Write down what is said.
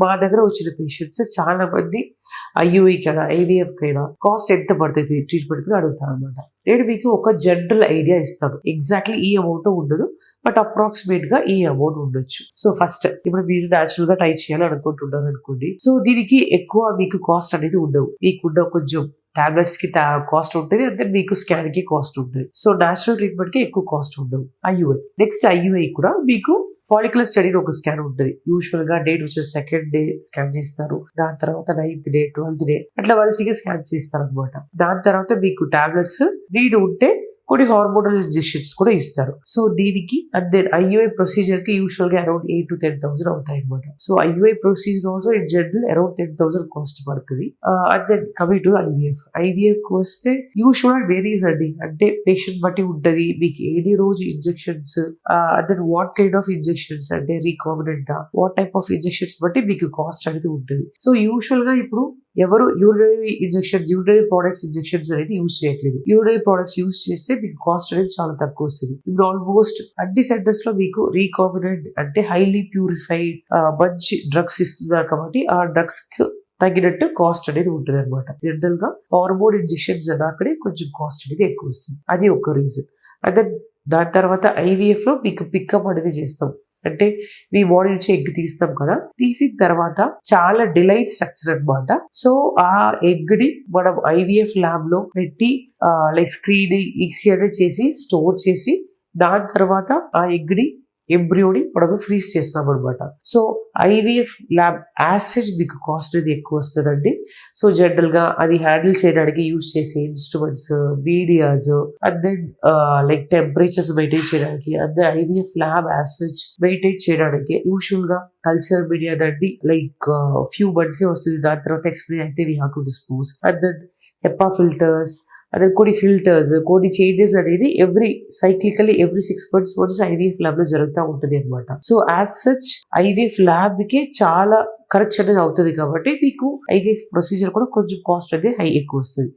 మా దగ్గర వచ్చిన పేషెంట్స్ చాలా మంది ఐయుఐకైనా ఐవీఎఫ్కైనా కాస్ట్ ఎంత పడుతుంది ట్రీట్మెంట్కి అడుగుతారు అనమాట. నేను మీకు ఒక జనరల్ ఐడియా ఇస్తాను. ఎగ్జాక్ట్లీ ఈ అమౌంట్ ఉండదు, బట్ అప్రాక్సిమేట్ గా ఈ అమౌంట్ ఉండొచ్చు. సో ఫస్ట్ ఇప్పుడు మీరు న్యాచురల్ గా ట్రై చేయాలి అనుకుంటున్నారు అనుకోండి. సో దీనికి ఎక్కువ మీకు కాస్ట్ అనేది ఉండవు. మీకున్న కొంచెం టాబ్లెట్స్ కి కాస్ట్ ఉంటుంది, అంతే మీకు స్కాన్ కి కాస్ట్ ఉంటుంది. సో నేచురల్ ట్రీట్మెంట్ కి ఎక్కువ కాస్ట్ ఉండవు. ఐయుఐ నెక్స్ట్ ఐయుఐ కూడా మీకు ఫాలిక్యులర్ స్టడీ ఒక స్కాన్ ఉంటుంది. యూజువల్ గా డేట్ వచ్చే సెకండ్ డే స్కాన్ చేస్తారు, దాని తర్వాత 9th డే 12th డే అట్లా వరుసగా స్కాన్ చేస్తారు అనమాట. దాని తర్వాత మీకు టాబ్లెట్స్ నీడ్ ఉంటే కొన్ని హార్మోనల్ ఇంజెక్షన్స్ కూడా ఇస్తారు. సో దీనికి అండ్ దెన్ ఐయుఐ ప్రొసీజర్ కి యూజువల్ గా అరౌండ్ 8,000 to 10,000 అవుతాయి అనమాట. So IUI procedure also in general around 10,000 cost పడుతుంది. And then coming to IVF కి వస్తే యూజువల్ వేరీస్ అండి, అంటే పేషెంట్ బట్టి ఉంటది. మీకు ఏది రోజు injections and then what kind of injections, అంటే recombinant what type of injections బట్టి మీకు కాస్ట్ అనేది ఉంటుంది. సో యూజువల్ గా ఇప్పుడు ఎవరు యూరినరీ ప్రోడక్ట్స్ ఇంజెక్షన్స్ అనేది యూజ్ చేయట్లేదు. యూరినరీ ప్రోడక్ట్స్ యూజ్ చేస్తే మీకు కాస్ట్ అనేది చాలా తక్కువ వస్తుంది. ఇప్పుడు ఆల్మోస్ట్ అన్ని సెంటర్స్ లో మీకు రీకాంబినెంట్ అంటే హైలీ ప్యూరిఫైడ్ మంచి డ్రగ్స్ ఇస్తున్నారు కాబట్టి ఆ డ్రగ్స్ తగినట్టు కాస్ట్ అనేది ఉంటుంది అనమాట. జనరల్ గా హార్మోన్ ఇంజెక్షన్స్ అక్కడే కొంచెం కాస్ట్ అనేది ఎక్కువ వస్తుంది. అది ఒక రీజన్. అదే దాని తర్వాత ఐవీఎఫ్ లో మీకు పికప్ అనేది చేస్తాం, అంటే మీ బాడీ నుంచి ఎగ్ తీస్తాం కదా, తీసిన తర్వాత చాలా డిలైట్ స్ట్రక్చర్ అనమాట. సో ఆ ఎగ్ ని మనం ఐవీఎఫ్ ల్యాబ్ లో పెట్టి లైక్ స్క్రీనింగ్ ఈసీఆర్ చేసి స్టోర్ చేసి దాని తర్వాత ఆ ఎగ్ ని ఎంబ్రియోని మనం ఫ్రీజ్ చేస్తాం అనమాట. సో ఐవీఎఫ్ ల్యాబ్ యాసెజ్ మీకు కాస్ట్ అనేది ఎక్కువ వస్తుందండి. సో జనరల్ గా అది హ్యాండిల్ చేయడానికి యూజ్ చేసే instruments, medias and then like temperatures maintain చేయడానికి, అండ్ దెన్ ఐవీఎఫ్ ల్యాబ్ యాసెజ్ మెయింటైన్ చేయడానికి యూజువల్ గా కల్చర్ మీడియా దండి లైక్ ఫ్యూ మంత్స్ వస్తుంది. దాని తర్వాత ఎక్స్పైరీ అయితే we have to dispose. And then HEPA filters అదే కొన్ని ఫిల్టర్స్, కొన్ని చేంజెస్ అనేది every 6 months once IVF lab లో జరుగుతూ ఉంటుంది అనమాట. So as such IVF lab కి చాలా కరెక్షన్ అనేది అవుతుంది కాబట్టి మీకు ఐవీఎఫ్ ప్రొసీజర్ కూడా కొంచెం కాస్ట్ అనేది ఎక్కువ వస్తుంది.